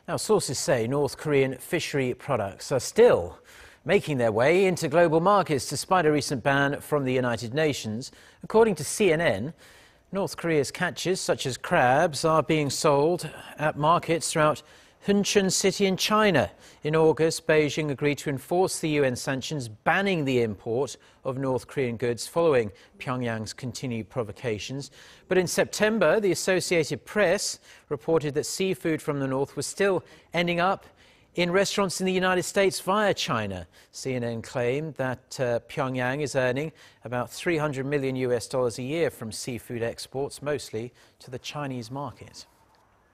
Now, sources say North Korean fishery products are still making their way into global markets despite a recent ban from the United Nations. According to CNN, North Korea's catches, such as crabs, are being sold at markets throughout Hunchun City in China. In August, Beijing agreed to enforce the UN sanctions banning the import of North Korean goods following Pyongyang's continued provocations. But in September, the Associated Press reported that seafood from the north was still ending up in restaurants in the United States via China. CNN claimed that Pyongyang is earning about $300 million a year from seafood exports, mostly to the Chinese market.